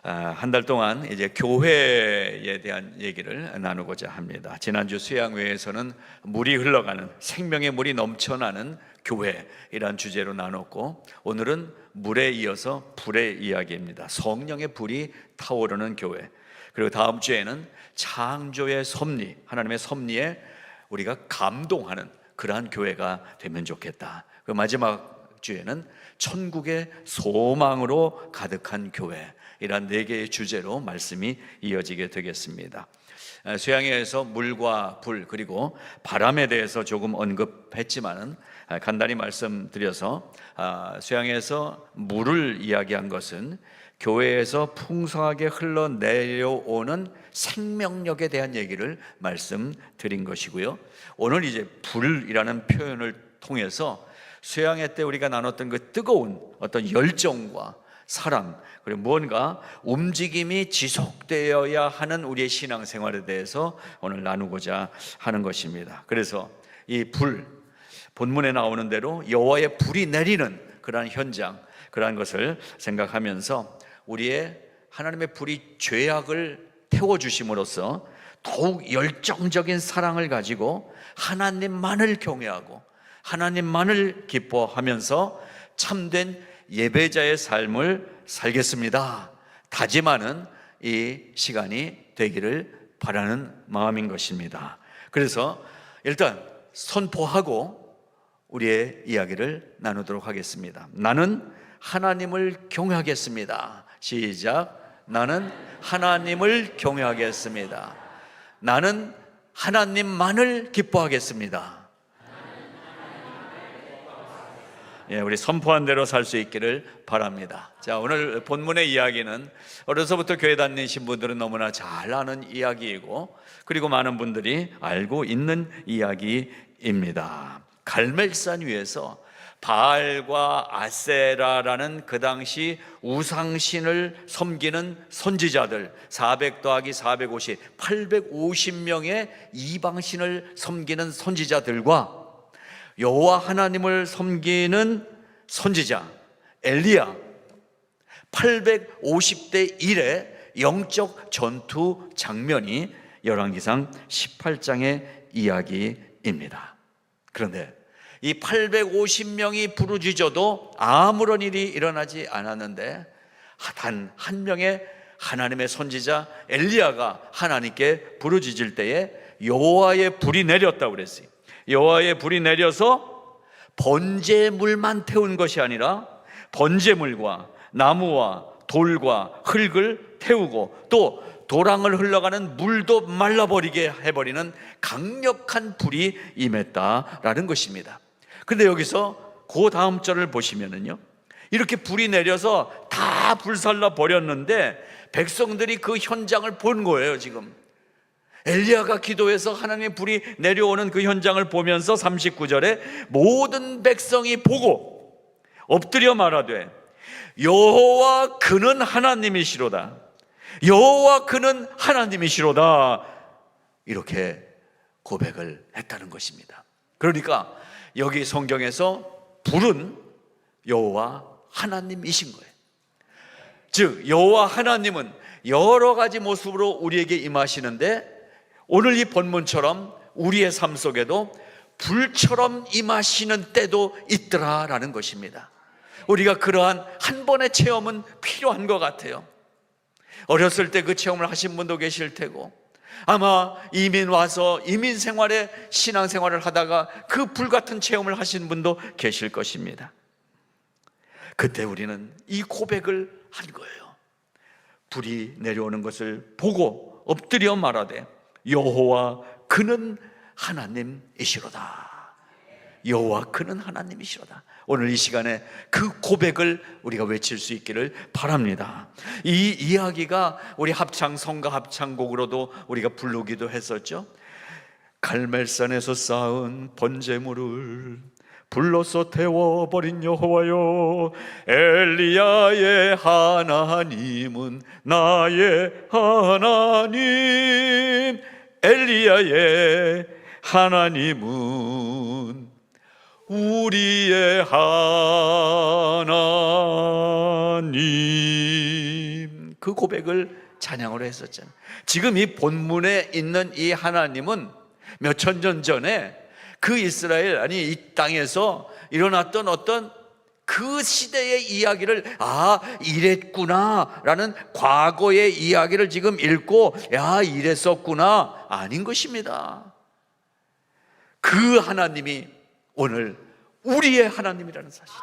한 달 동안 이제 교회에 대한 얘기를 나누고자 합니다. 지난주 수양회에서는 물이 흘러가는, 생명의 물이 넘쳐나는 교회이란 주제로 나눴고, 오늘은 물에 이어서 불의 이야기입니다. 성령의 불이 타오르는 교회. 그리고 다음 주에는 창조의 섭리, 하나님의 섭리에 우리가 감동하는 그러한 교회가 되면 좋겠다. 그 마지막 주에는 천국의 소망으로 가득한 교회, 이란 4개의 주제로 말씀이 이어지게 되겠습니다. 수양회에서 물과 불 그리고 바람에 대해서 조금 언급했지만은 간단히 말씀드려서, 수양회에서 물을 이야기한 것은 교회에서 풍성하게 흘러내려오는 생명력에 대한 얘기를 말씀드린 것이고요. 오늘 이제 불이라는 표현을 통해서 수양회 때 우리가 나눴던 그 뜨거운 어떤 열정과 사랑, 그리고 무언가 움직임이 지속되어야 하는 우리의 신앙생활에 대해서 오늘 나누고자 하는 것입니다. 그래서 이 불, 본문에 나오는 대로 여호와의 불이 내리는 그러한 현장, 그러한 것을 생각하면서 우리의 하나님의 불이 죄악을 태워주심으로써 더욱 열정적인 사랑을 가지고 하나님만을 경외하고 하나님만을 기뻐하면서 참된 예배자의 삶을 살겠습니다 다짐하는 이 시간이 되기를 바라는 마음인 것입니다. 그래서 일단 선포하고 우리의 이야기를 나누도록 하겠습니다. 나는 하나님을 경외하겠습니다. 시작. 나는 하나님을 경외하겠습니다. 나는 하나님만을 기뻐하겠습니다. 우리 선포한 대로 살 수 있기를 바랍니다. 자, 오늘 본문의 이야기는 어려서부터 교회 다니신 분들은 너무나 잘 아는 이야기이고, 그리고 많은 분들이 알고 있는 이야기입니다. 갈멜산 위에서 바알과 아세라라는 그 당시 우상신을 섬기는 선지자들 400 더하기 450, 850명의 이방신을 섬기는 선지자들과 여호와 하나님을 섬기는 선지자 엘리야, 850대 1의 영적 전투 장면이 열왕기상 18장의 이야기입니다. 그런데 이 850명이 부르짖어도 아무런 일이 일어나지 않았는데, 단 한 명의 하나님의 선지자 엘리야가 하나님께 부르짖을 때에 여호와의 불이 내렸다고 그랬어요. 여호와의 불이 내려서 번제물만 태운 것이 아니라 번제물과 나무와 돌과 흙을 태우고 또 도랑을 흘러가는 물도 말라버리게 해버리는 강력한 불이 임했다라는 것입니다. 그런데 여기서 그 다음 절을 보시면은요, 이렇게 불이 내려서 다 불살라 버렸는데 백성들이 그 현장을 본 거예요. 지금 엘리야가 기도해서 하나님의 불이 내려오는 그 현장을 보면서 39절에 모든 백성이 보고 엎드려 말하되 여호와 그는 하나님이시로다, 여호와 그는 하나님이시로다, 이렇게 고백을 했다는 것입니다. 그러니까 여기 성경에서 불은 여호와 하나님이신 거예요. 즉 여호와 하나님은 여러 가지 모습으로 우리에게 임하시는데, 오늘 이 본문처럼 우리의 삶 속에도 불처럼 임하시는 때도 있더라라는 것입니다. 우리가 그러한 한 번의 체험은 필요한 것 같아요. 어렸을 때 그 체험을 하신 분도 계실 테고, 아마 이민 와서 이민 생활에 신앙생활을 하다가 그 불같은 체험을 하신 분도 계실 것입니다. 그때 우리는 이 고백을 한 거예요. 불이 내려오는 것을 보고 엎드려 말하되 여호와 그는 하나님이시로다, 여호와 그는 하나님이시로다. 오늘 이 시간에 그 고백을 우리가 외칠 수 있기를 바랍니다. 이 이야기가 우리 합창 성가 합창곡으로도 우리가 부르기도 했었죠. 갈멜산에서 쌓은 번제물을 불로써 태워버린 여호와여, 엘리야의 하나님은 나의 하나님, 엘리야의 하나님은 우리의 하나님. 그 고백을 찬양으로 했었잖아요. 지금 이 본문에 있는 이 하나님은 몇 천 년 전에 그 이스라엘, 아니 이 땅에서 일어났던 어떤 그 시대의 이야기를 이랬구나 라는 과거의 이야기를 지금 읽고 이랬었구나 아닌 것입니다. 그 하나님이 오늘 우리의 하나님이라는 사실,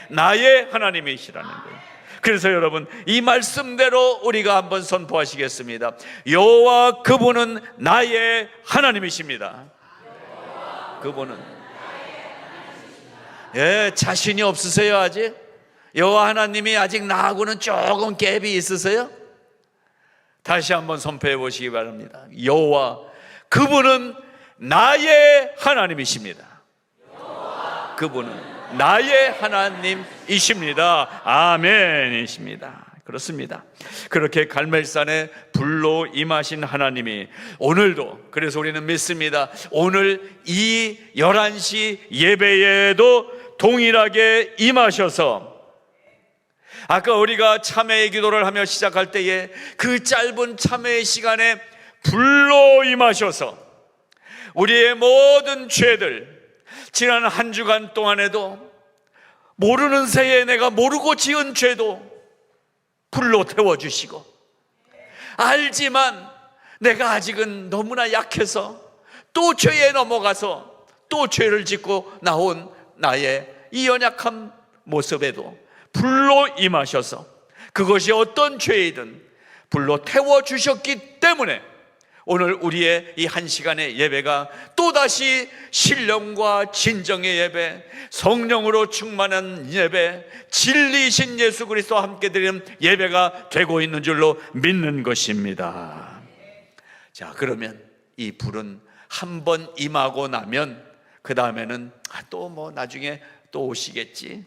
나의 하나님이시라는 거예요. 그래서 여러분, 이 말씀대로 우리가 한번 선포하시겠습니다. 여호와 그분은 나의 하나님이십니다. 그분은 자신이 없으세요? 아직? 여호와 하나님이 아직 나하고는 조금 갭이 있으세요? 다시 한번 선포해 보시기 바랍니다. 여호와 그분은 나의 하나님이십니다. 그분은 나의 하나님이십니다. 아멘이십니다. 그렇습니다. 그렇게 갈멜산에 불로 임하신 하나님이 오늘도, 그래서 우리는 믿습니다. 오늘 이 11시 예배에도 동일하게 임하셔서, 아까 우리가 참회의 기도를 하며 시작할 때에 그 짧은 참회의 시간에 불로 임하셔서 우리의 모든 죄들, 지난 한 주간 동안에도 모르는 새에 내가 모르고 지은 죄도 불로 태워주시고, 알지만 내가 아직은 너무나 약해서 또 죄에 넘어가서 또 죄를 짓고 나온 나의 이 연약한 모습에도 불로 임하셔서 그것이 어떤 죄이든 불로 태워주셨기 때문에 오늘 우리의 이 한 시간의 예배가 또다시 신령과 진정의 예배, 성령으로 충만한 예배, 진리이신 예수 그리스도와 함께 드리는 예배가 되고 있는 줄로 믿는 것입니다. 자, 그러면 이 불은 한 번 임하고 나면 그 다음에는 또 나중에 또 오시겠지.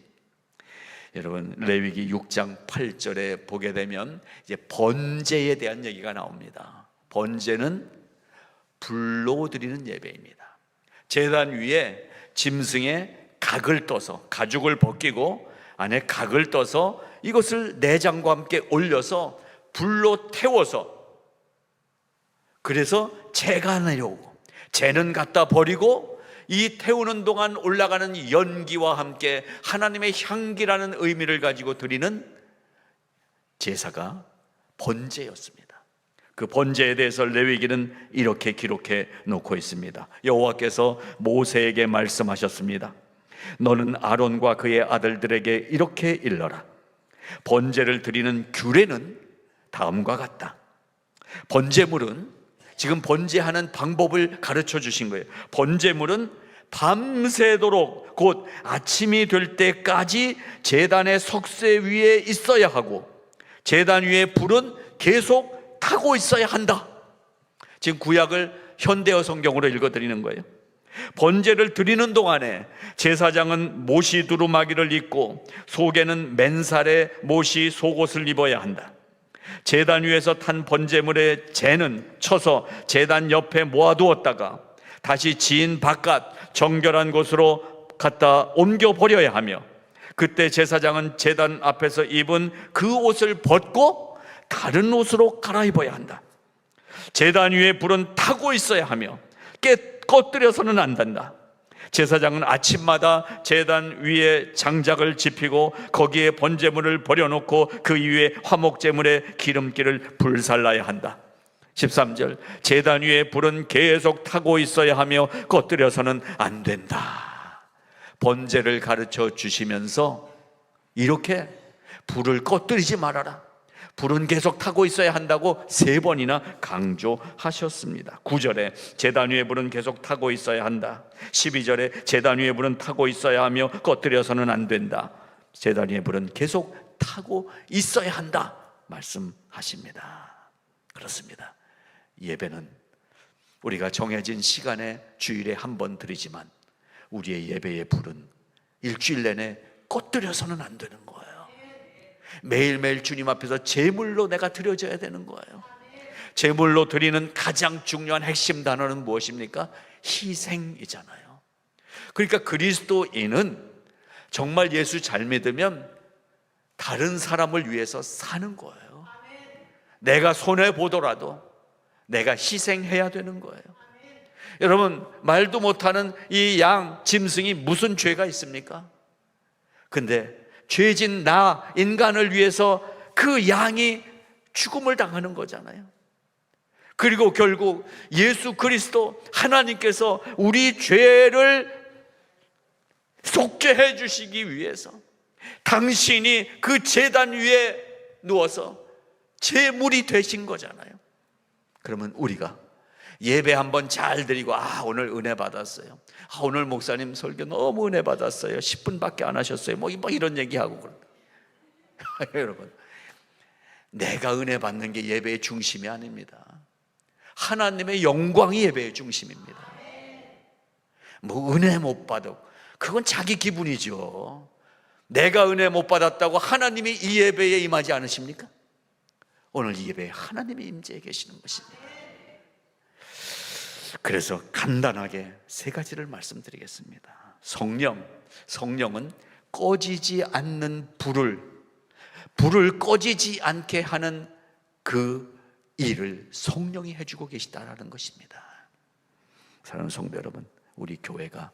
여러분, 레위기 6장 8절에 보게 되면 이제 번제에 대한 얘기가 나옵니다. 번제는 불로 드리는 예배입니다. 제단 위에 짐승의 각을 떠서, 가죽을 벗기고 안에 각을 떠서 이것을 내장과 함께 올려서 불로 태워서, 그래서 재가 내려오고 재는 갖다 버리고 이 태우는 동안 올라가는 연기와 함께 하나님의 향기라는 의미를 가지고 드리는 제사가 번제였습니다. 그 번제에 대해서 레위기는 이렇게 기록해 놓고 있습니다. 여호와께서 모세에게 말씀하셨습니다. 너는 아론과 그의 아들들에게 이렇게 일러라. 번제를 드리는 규례는 다음과 같다. 번제물은, 지금 번제하는 방법을 가르쳐 주신 거예요. 번제물은 밤새도록, 곧 아침이 될 때까지 제단의 석쇠 위에 있어야 하고, 제단 위에 불은 계속 타고 있어야 한다. 지금 구약을 현대어 성경으로 읽어드리는 거예요. 번제를 드리는 동안에 제사장은 모시 두루마기를 입고 속에는 맨살에 모시 속옷을 입어야 한다. 제단 위에서 탄 번제물의 재는 쳐서 제단 옆에 모아두었다가 다시 지인 바깥 정결한 곳으로 갖다 옮겨 버려야 하며, 그때 제사장은 제단 앞에서 입은 그 옷을 벗고 다른 옷으로 갈아입어야 한다. 제단 위에 불은 타고 있어야 하며 꺼뜨려서는 안 된다. 제사장은 아침마다 제단 위에 장작을 지피고 거기에 번제물을 버려놓고 그 위에 화목제물의 기름기를 불살라야 한다. 13절, 제단 위에 불은 계속 타고 있어야 하며 꺼뜨려서는 안 된다. 번제를 가르쳐 주시면서 이렇게 불을 꺼뜨리지 말아라, 불은 계속 타고 있어야 한다고 3번이나 강조하셨습니다. 9절에 제단 위에 불은 계속 타고 있어야 한다. 12절에 제단 위에 불은 타고 있어야 하며 꺼뜨려서는 안 된다. 제단 위에 불은 계속 타고 있어야 한다 말씀하십니다. 그렇습니다. 예배는 우리가 정해진 시간에 주일에 한 번 드리지만 우리의 예배의 불은 일주일 내내 꺼뜨려서는 안 되는 거예요. 매일매일 주님 앞에서 제물로 내가 드려져야 되는 거예요. 제물로 드리는 가장 중요한 핵심 단어는 무엇입니까? 희생이잖아요. 그러니까 그리스도인은 정말 예수 잘 믿으면 다른 사람을 위해서 사는 거예요. 내가 손해보더라도 내가 희생해야 되는 거예요. 여러분, 말도 못하는 이 양, 짐승이 무슨 죄가 있습니까? 근데 죄진 나, 인간을 위해서 그 양이 죽음을 당하는 거잖아요. 그리고 결국 예수 그리스도 하나님께서 우리 죄를 속죄해 주시기 위해서 당신이 그 제단 위에 누워서 제물이 되신 거잖아요. 그러면 우리가 예배 한번 잘 드리고 오늘 은혜 받았어요. 오늘 목사님 설교 너무 은혜 받았어요. 10분밖에 안 하셨어요. 뭐 이런 얘기하고 그런 여러분, 내가 은혜 받는 게 예배의 중심이 아닙니다. 하나님의 영광이 예배의 중심입니다. 뭐 은혜 못 받아, 그건 자기 기분이죠. 내가 은혜 못 받았다고 하나님이 이 예배에 임하지 않으십니까? 오늘 이 예배에 하나님이 임재해 계시는 것입니다. 그래서 간단하게 세 가지를 말씀드리겠습니다. 성령은 꺼지지 않는 불을 꺼지지 않게 하는 그 일을 성령이 해주고 계시다라는 것입니다. 사랑하는 성도 여러분, 우리 교회가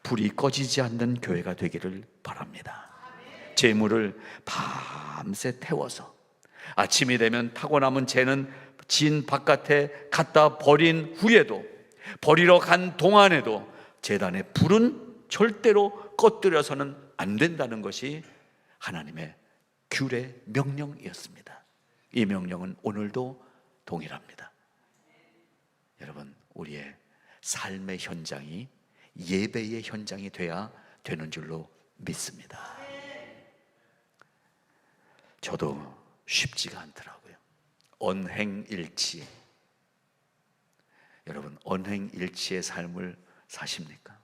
불이 꺼지지 않는 교회가 되기를 바랍니다. 재물을 밤새 태워서 아침이 되면 타고 남은 재는 진 바깥에 갖다 버린 후에도, 버리러 간 동안에도 제단의 불은 절대로 꺼뜨려서는 안 된다는 것이 하나님의 규례 명령이었습니다. 이 명령은 오늘도 동일합니다. 여러분, 우리의 삶의 현장이 예배의 현장이 돼야 되는 줄로 믿습니다. 저도 쉽지가 않더라고요. 언행일치. 여러분, 언행일치의 삶을 사십니까?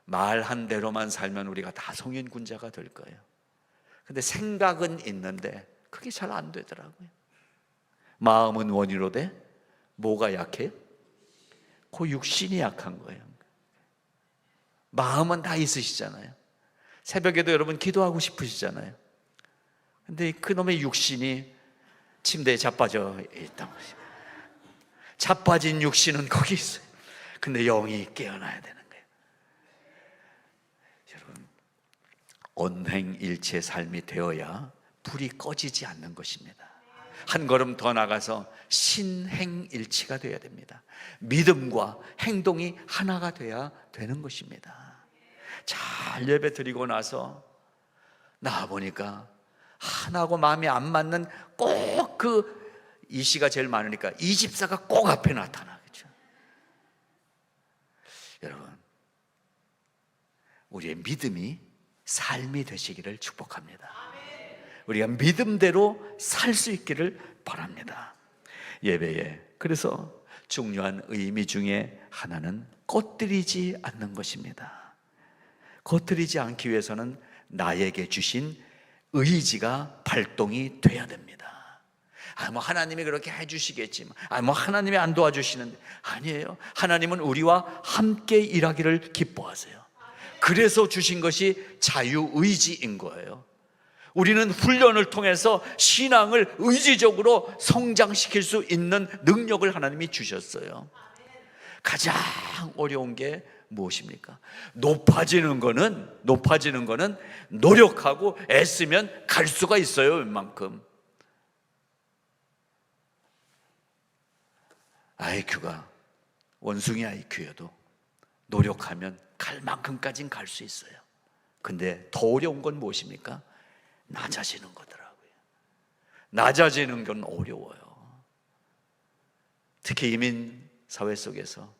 말한 대로만 살면 우리가 다 성인군자가 될 거예요. 근데 생각은 있는데 그게 잘 안 되더라고요. 마음은 원이로되 뭐가 약해요? 그 육신이 약한 거예요. 마음은 다 있으시잖아요. 새벽에도 여러분 기도하고 싶으시잖아요. 근데 그놈의 육신이 침대에 자빠져 있단 말이에요. 자빠진 육신은 거기 있어요. 근데 영이 깨어나야 되는 거예요. 여러분, 언행일치의 삶이 되어야 불이 꺼지지 않는 것입니다. 한 걸음 더 나가서 신행일치가 되어야 됩니다. 믿음과 행동이 하나가 돼야 되는 것입니다. 잘 예배 드리고 나서 나와보니까 하나하고 마음이 안 맞는 꼭 이시가 제일 많으니까 이 집사가 꼭 앞에 나타나겠죠. 여러분, 우리의 믿음이 삶이 되시기를 축복합니다. 우리가 믿음대로 살 수 있기를 바랍니다. 예배에 그래서 중요한 의미 중에 하나는 꺼뜨리지 않는 것입니다. 꺼뜨리지 않기 위해서는 나에게 주신 의지가 발동이 돼야 됩니다. 뭐 하나님이 그렇게 해주시겠지만, 뭐 하나님이 안 도와주시는데, 아니에요. 하나님은 우리와 함께 일하기를 기뻐하세요. 그래서 주신 것이 자유의지인 거예요. 우리는 훈련을 통해서 신앙을 의지적으로 성장시킬 수 있는 능력을 하나님이 주셨어요. 가장 어려운 게 무엇입니까? 높아지는 거는 노력하고 애쓰면 갈 수가 있어요. 웬만큼. IQ가 원숭이 IQ여도 노력하면 갈 만큼까지는 갈 수 있어요. 근데 더 어려운 건 무엇입니까? 낮아지는 거더라고요. 낮아지는 건 어려워요. 특히 이민 사회 속에서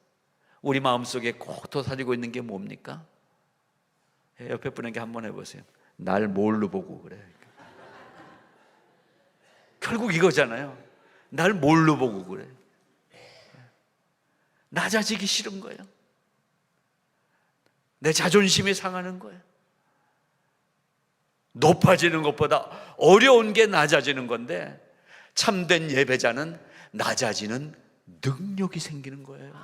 우리 마음속에 꼭 돋아지고 있는 게 뭡니까? 옆에 분에게 한번 해보세요. 날 뭘로 보고 그래? 결국 이거잖아요. 날 뭘로 보고 그래? 낮아지기 싫은 거예요. 내 자존심이 상하는 거예요. 높아지는 것보다 어려운 게 낮아지는 건데, 참된 예배자는 낮아지는 능력이 생기는 거예요.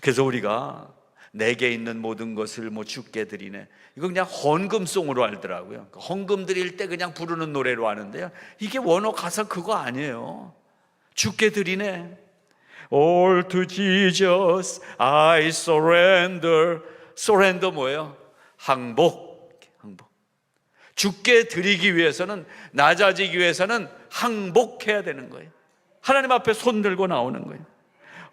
그래서 우리가 내게 있는 모든 것을 뭐 주께 드리네. 이거 그냥 헌금송으로 알더라고요. 헌금 드릴 때 그냥 부르는 노래로 하는데요, 이게 원어 가사 그거 아니에요. 주께 드리네. All to Jesus I surrender. surrender 뭐예요? 항복. 항복. 주께 드리기 위해서는, 낮아지기 위해서는 항복해야 되는 거예요. 하나님 앞에 손 들고 나오는 거예요.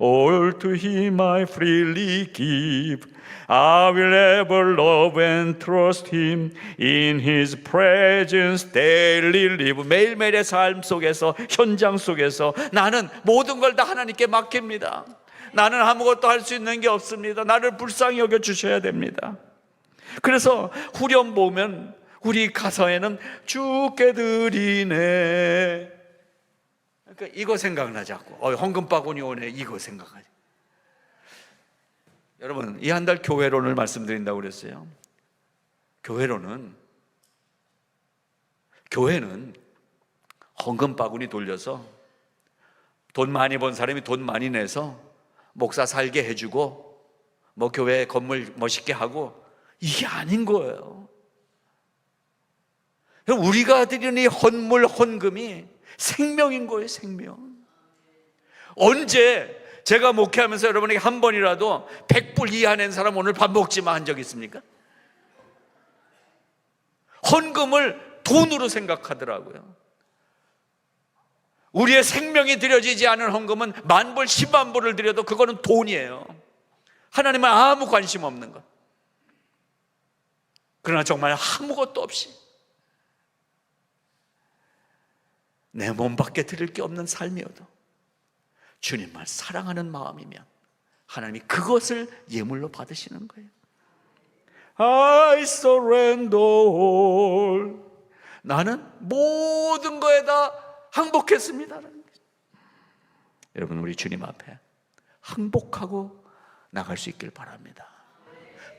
All to Him I freely give. I will ever love and trust Him. In His presence daily live. 매일매일의 삶 속에서, 현장 속에서 나는 모든 걸 다 하나님께 맡깁니다. 나는 아무것도 할 수 있는 게 없습니다. 나를 불쌍히 여겨 주셔야 됩니다. 그래서 후렴 보면 우리 가사에는 주께 드리네. 그러니까 이거 생각나 자꾸. 헌금 바구니 오네. 이거 생각하지. 여러분, 이 한 달 교회론을 말씀드린다고 그랬어요. 교회는 헌금 바구니 돌려서 돈 많이 번 사람이 돈 많이 내서 목사 살게 해주고 뭐 교회 건물 멋있게 하고, 이게 아닌 거예요. 우리가 드리는 이 헌물, 헌금이 생명인 거예요. 생명. 언제 제가 목회하면서 여러분에게 한 번이라도 100불 이하 낸 사람 오늘 밥 먹지 마 한 적 있습니까? 헌금을 돈으로 생각하더라고요. 우리의 생명이 드려지지 않은 헌금은 10,000불, 100,000불을 드려도 그거는 돈이에요. 하나님은 아무 관심 없는 것. 그러나 정말 아무것도 없이 내 몸밖에 드릴 게 없는 삶이어도 주님만 사랑하는 마음이면 하나님이 그것을 예물로 받으시는 거예요. I surrender all. 나는 모든 거에다 항복했습니다. 여러분, 우리 주님 앞에 항복하고 나갈 수 있길 바랍니다.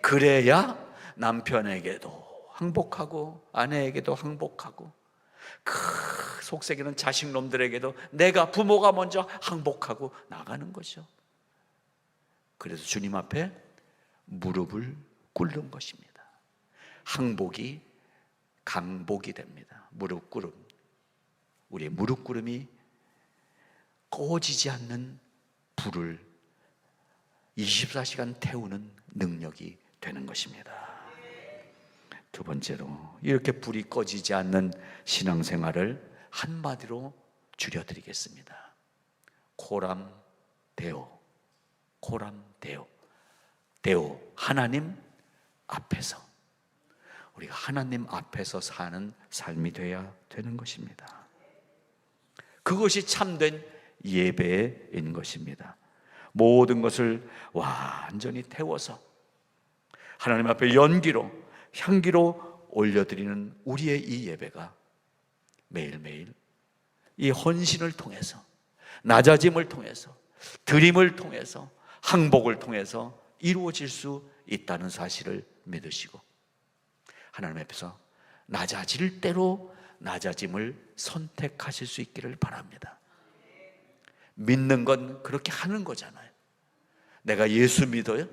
그래야 남편에게도 항복하고 아내에게도 항복하고 그 속삭이는 자식놈들에게도 내가 부모가 먼저 항복하고 나가는 거죠. 그래서 주님 앞에 무릎을 꿇는 것입니다. 항복이 강복이 됩니다. 무릎 꿇음. 우리의 무릎 꿇음이 꺼지지 않는 불을 24시간 태우는 능력이 되는 것입니다. 두 번째로, 이렇게 불이 꺼지지 않는 신앙생활을 한마디로 줄여드리겠습니다. 코람데오. 코람데오. 데오, 하나님 앞에서. 우리가 하나님 앞에서 사는 삶이 되어야 되는 것입니다. 그것이 참된 예배인 것입니다. 모든 것을 완전히 태워서 하나님 앞에 연기로, 향기로 올려드리는 우리의 이 예배가 매일매일 이 헌신을 통해서, 낮아짐을 통해서, 드림을 통해서, 항복을 통해서 이루어질 수 있다는 사실을 믿으시고 하나님 앞에서 낮아질 대로 낮아짐을 선택하실 수 있기를 바랍니다. 믿는 건 그렇게 하는 거잖아요. 내가 예수 믿어요?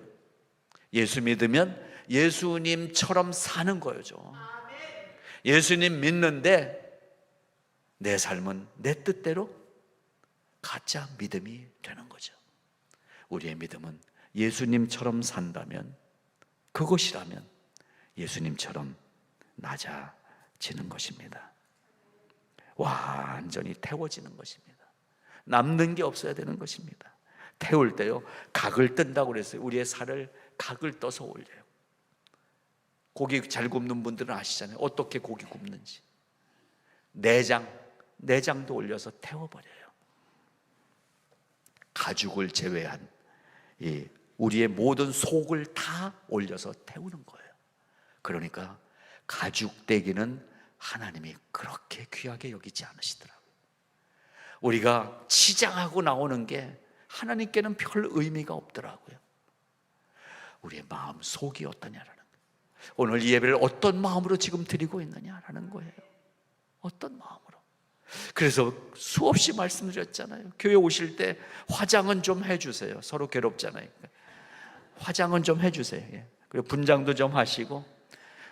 예수 믿으면 예수님처럼 사는 거죠. 예수님 믿는데 내 삶은 내 뜻대로 가짜 믿음이 되는 거죠. 우리의 믿음은 예수님처럼 산다면, 그것이라면 예수님처럼 낮아지는 것입니다. 완전히 태워지는 것입니다. 남는 게 없어야 되는 것입니다. 태울 때요, 각을 뜬다고 그랬어요. 우리의 살을 각을 떠서 올려요. 고기 잘 굽는 분들은 아시잖아요. 어떻게 고기 굽는지. 내장도 올려서 태워버려요. 가죽을 제외한 우리의 모든 속을 다 올려서 태우는 거예요. 그러니까 가죽대기는 하나님이 그렇게 귀하게 여기지 않으시더라고요. 우리가 치장하고 나오는 게 하나님께는 별 의미가 없더라고요. 우리의 마음 속이 어떠냐라는 거예요. 오늘 이 예배를 어떤 마음으로 지금 드리고 있느냐라는 거예요. 어떤 마음으로. 그래서 수없이 말씀드렸잖아요. 교회 오실 때 화장은 좀 해주세요. 서로 괴롭잖아요. 화장은 좀 해주세요. 예. 그리고 분장도 좀 하시고,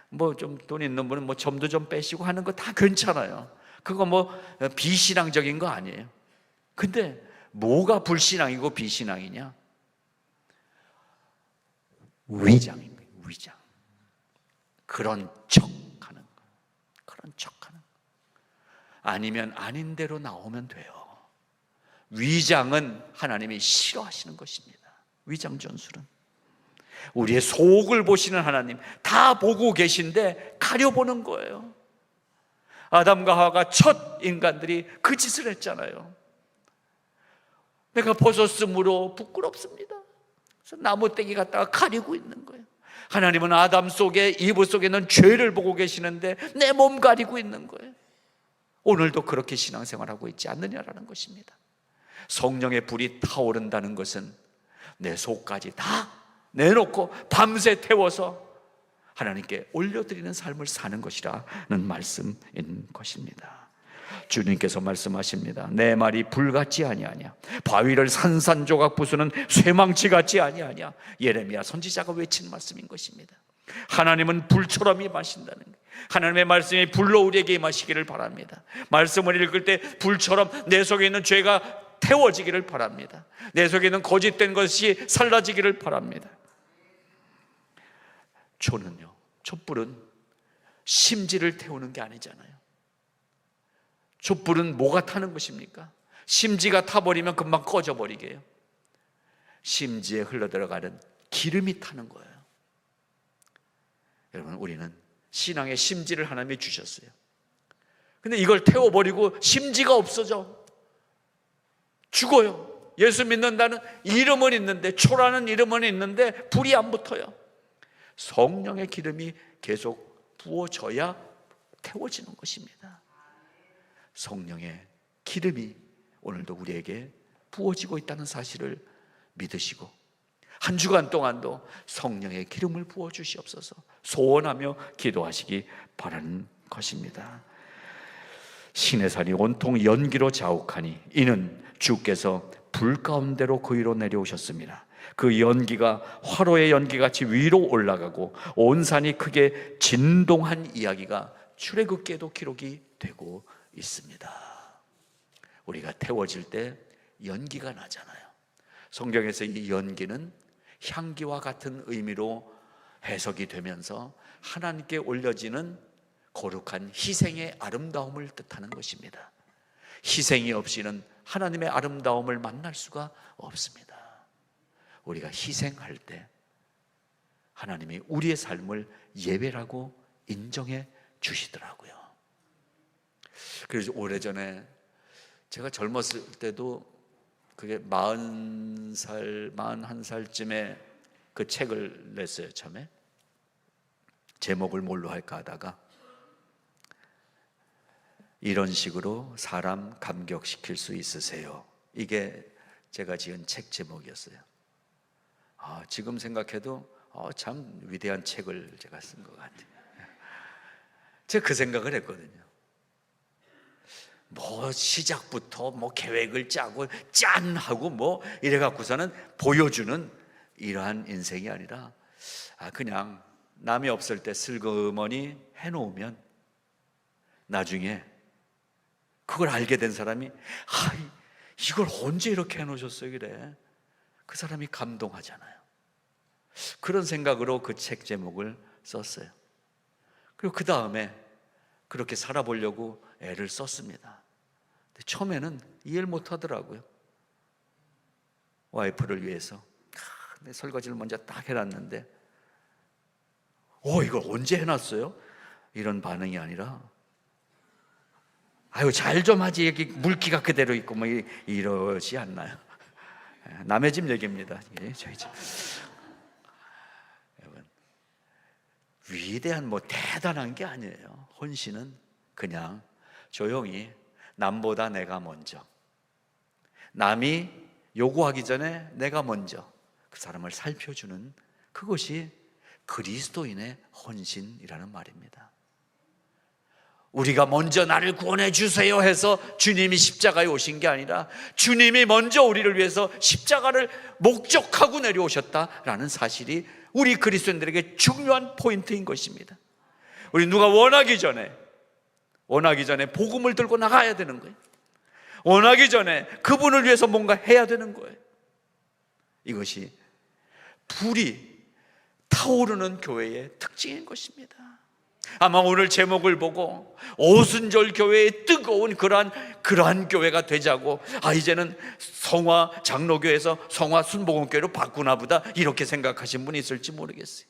뭐 좀 돈 있는 분은 뭐 점도 좀 빼시고 하는 거 다 괜찮아요. 그거 뭐 비신앙적인 거 아니에요. 근데 뭐가 불신앙이고 비신앙이냐? 위장인 거예요. 위장. 그런 척하는 거. 그런 척하는 거. 아니면 아닌 대로 나오면 돼요. 위장은 하나님이 싫어하시는 것입니다. 위장 전술은. 우리의 속을 보시는 하나님, 다 보고 계신데 가려보는 거예요. 아담과 하와가 첫 인간들이 그 짓을 했잖아요. 내가 벗었으므로 부끄럽습니다. 그래서 나무떼기 갖다가 가리고 있는 거예요. 하나님은 아담 속에, 이브 속에는 죄를 보고 계시는데 내 몸 가리고 있는 거예요. 오늘도 그렇게 신앙생활하고 있지 않느냐라는 것입니다. 성령의 불이 타오른다는 것은 내 속까지 다 내놓고 밤새 태워서 하나님께 올려드리는 삶을 사는 것이라는 말씀인 것입니다. 주님께서 말씀하십니다. 내 말이 불같지 아니하냐, 바위를 산산조각 부수는 쇠망치 같지 아니하냐. 예레미야 선지자가 외친 말씀인 것입니다. 하나님은 불처럼 임하신다는 거예요. 하나님의 말씀이 불로 우리에게 임하시기를 바랍니다. 말씀을 읽을 때 불처럼 내 속에 있는 죄가 태워지기를 바랍니다. 내 속에 있는 거짓된 것이 사라지기를 바랍니다. 초는요, 촛불은 심지를 태우는 게 아니잖아요. 촛불은 뭐가 타는 것입니까? 심지가 타버리면 금방 꺼져버리게요. 심지에 흘러들어가는 기름이 타는 거예요. 여러분, 우리는 신앙의 심지를 하나님이 주셨어요. 근데 이걸 태워버리고 심지가 없어져 죽어요. 예수 믿는다는 이름은 있는데, 초라는 이름은 있는데 불이 안 붙어요. 성령의 기름이 계속 부어져야 태워지는 것입니다. 성령의 기름이 오늘도 우리에게 부어지고 있다는 사실을 믿으시고, 한 주간 동안도 성령의 기름을 부어주시옵소서 소원하며 기도하시기 바라는 것입니다. 신의 산이 온통 연기로 자욱하니 이는 주께서 불 가운데로 그 위로 내려오셨습니다. 그 연기가 화로의 연기같이 위로 올라가고 온 산이 크게 진동한 이야기가 출애굽기에도 기록이 되고 있습니다. 우리가 태워질 때 연기가 나잖아요. 성경에서 이 연기는 향기와 같은 의미로 해석이 되면서 하나님께 올려지는 거룩한 희생의 아름다움을 뜻하는 것입니다. 희생이 없이는 하나님의 아름다움을 만날 수가 없습니다. 우리가 희생할 때 하나님이 우리의 삶을 예배라고 인정해 주시더라고요. 그래서 오래전에 제가 젊었을 때도 그게 40살, 41살쯤에 그 책을 냈어요. 처음에 제목을 뭘로 할까 하다가 이런 식으로 사람 감격시킬 수 있으세요. 이게 제가 지은 책 제목이었어요. 지금 생각해도 참 위대한 책을 제가 쓴 것 같아요. 제가 그 생각을 했거든요. 뭐 시작부터 뭐 계획을 짜고 짠 하고 뭐 이래 갖고서는 보여주는 이러한 인생이 아니라 그냥 남이 없을 때 슬그머니 해놓으면 나중에 그걸 알게 된 사람이 이걸 언제 이렇게 해놓으셨어요? 그래. 그 사람이 감동하잖아요. 그런 생각으로 그 책 제목을 썼어요. 그리고 그 다음에 그렇게 살아보려고 애를 썼습니다. 근데 처음에는 이해를 못하더라고요. 와이프를 위해서 내 설거지를 먼저 딱 해놨는데 이걸 언제 해놨어요? 이런 반응이 아니라 잘 좀 하지, 여기 물기가 그대로 있고 뭐 이러지 않나요? 남의 집 얘기입니다. 저희 집. 여러분, 위대한 뭐 대단한 게 아니에요. 헌신은 그냥 조용히 남보다 내가 먼저, 남이 요구하기 전에 내가 먼저 그 사람을 살펴주는 그것이 그리스도인의 헌신이라는 말입니다. 우리가 먼저 나를 구원해 주세요 해서 주님이 십자가에 오신 게 아니라 주님이 먼저 우리를 위해서 십자가를 목적하고 내려오셨다라는 사실이 우리 그리스도인들에게 중요한 포인트인 것입니다. 우리 누가 원하기 전에 복음을 들고 나가야 되는 거예요. 원하기 전에 그분을 위해서 뭔가 해야 되는 거예요. 이것이 불이 타오르는 교회의 특징인 것입니다. 아마 오늘 제목을 보고 오순절 교회의 뜨거운 그러한 교회가 되자고, 이제는 성화 장로교에서 성화 순복음교회로 바꾸나 보다 이렇게 생각하신 분이 있을지 모르겠어요.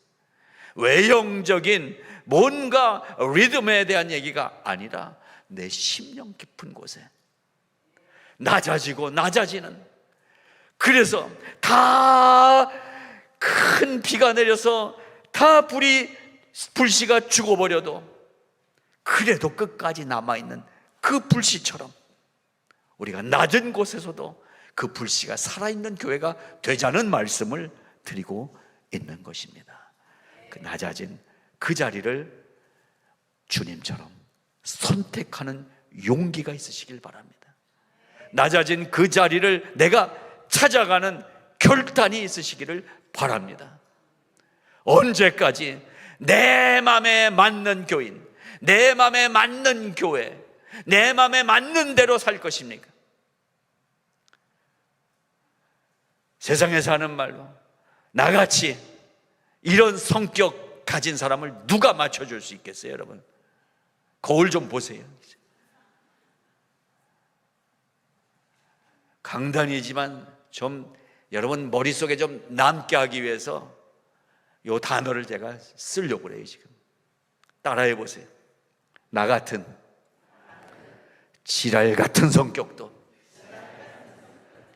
외형적인 뭔가 리듬에 대한 얘기가 아니라 내 심령 깊은 곳에 낮아지는, 그래서 다 큰 비가 내려서 다 불씨가 죽어버려도 그래도 끝까지 남아있는 그 불씨처럼 우리가 낮은 곳에서도 그 불씨가 살아있는 교회가 되자는 말씀을 드리고 있는 것입니다. 그 낮아진 그 자리를 주님처럼 선택하는 용기가 있으시길 바랍니다. 낮아진 그 자리를 내가 찾아가는 결단이 있으시기를 바랍니다. 언제까지 내 맘에 맞는 교인, 내 맘에 맞는 교회, 내 맘에 맞는 대로 살 것입니까? 세상에서 하는 말로 나같이 이런 성격 가진 사람을 누가 맞춰줄 수 있겠어요? 여러분, 거울 좀 보세요. 강단이지만 좀 여러분 머릿속에 좀 남게 하기 위해서 이 단어를 제가 쓰려고 그래요. 지금 따라해 보세요. 나 같은 지랄 같은 성격도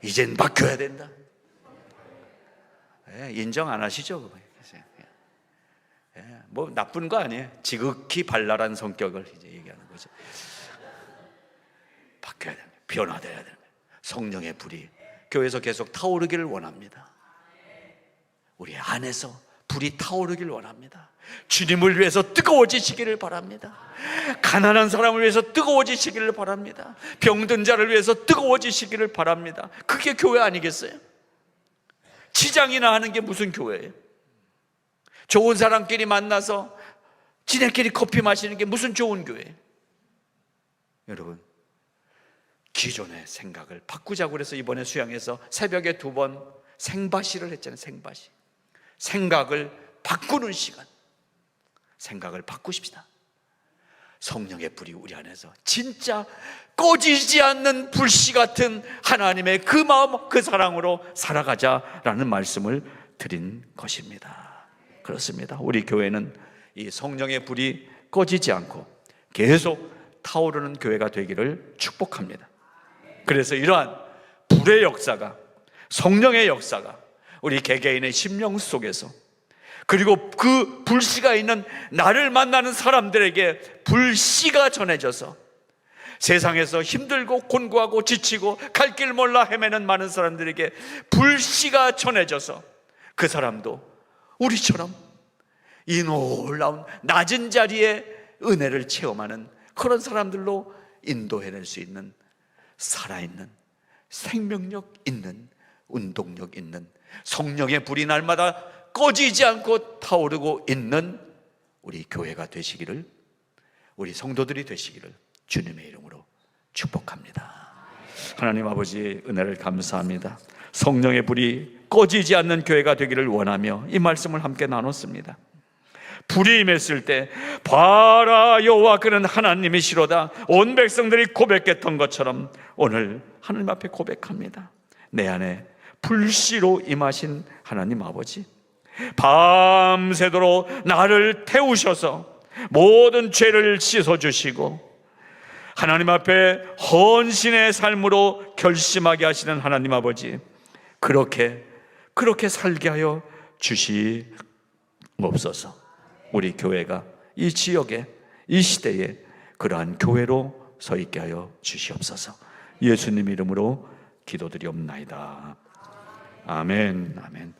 이젠 바뀌어야 된다. 인정 안 하시죠? 뭐 나쁜 거 아니에요. 지극히 발랄한 성격을 이제 얘기하는 거죠. 바뀌어야 됩니다. 변화돼야 됩니다. 성령의 불이 교회에서 계속 타오르기를 원합니다. 우리 안에서 불이 타오르길 원합니다. 주님을 위해서 뜨거워지시기를 바랍니다. 가난한 사람을 위해서 뜨거워지시기를 바랍니다. 병든 자를 위해서 뜨거워지시기를 바랍니다. 그게 교회 아니겠어요? 지장이나 하는 게 무슨 교회예요? 좋은 사람끼리 만나서 지네끼리 커피 마시는 게 무슨 좋은 교회예요? 여러분, 기존의 생각을 바꾸자고 그래서 이번에 수양에서 새벽에 2번 생바시를 했잖아요. 생각을 바꾸는 시간. 생각을 바꾸십시다. 성령의 불이 우리 안에서 진짜 꺼지지 않는 불씨 같은 하나님의 그 마음, 그 사랑으로 살아가자라는 말씀을 드린 것입니다. 그렇습니다. 우리 교회는 이 성령의 불이 꺼지지 않고 계속 타오르는 교회가 되기를 축복합니다. 그래서 이러한 불의 역사가, 성령의 역사가 우리 개개인의 심령 속에서, 그리고 그 불씨가 있는 나를 만나는 사람들에게 불씨가 전해져서 세상에서 힘들고 곤고하고 지치고 갈 길 몰라 헤매는 많은 사람들에게 불씨가 전해져서 그 사람도 우리처럼 이 놀라운 낮은 자리에 은혜를 체험하는 그런 사람들로 인도해낼 수 있는, 살아있는, 생명력 있는, 운동력 있는, 성령의 불이 날마다 꺼지지 않고 타오르고 있는 우리 교회가 되시기를, 우리 성도들이 되시기를 주님의 이름으로 축복합니다. 하나님 아버지, 은혜를 감사합니다. 성령의 불이 꺼지지 않는 교회가 되기를 원하며 이 말씀을 함께 나눴습니다. 불이 임했을 때 봐라 여호와 그는 하나님이시로다 온 백성들이 고백했던 것처럼 오늘 하나님 앞에 고백합니다. 내 안에 불씨로 임하신 하나님 아버지, 밤새도록 나를 태우셔서 모든 죄를 씻어주시고 하나님 앞에 헌신의 삶으로 결심하게 하시는 하나님 아버지, 그렇게 살게 하여 주시옵소서. 우리 교회가 이 지역에, 이 시대에 그러한 교회로 서 있게 하여 주시옵소서. 예수님 이름으로 기도드리옵나이다. 아멘. 아멘.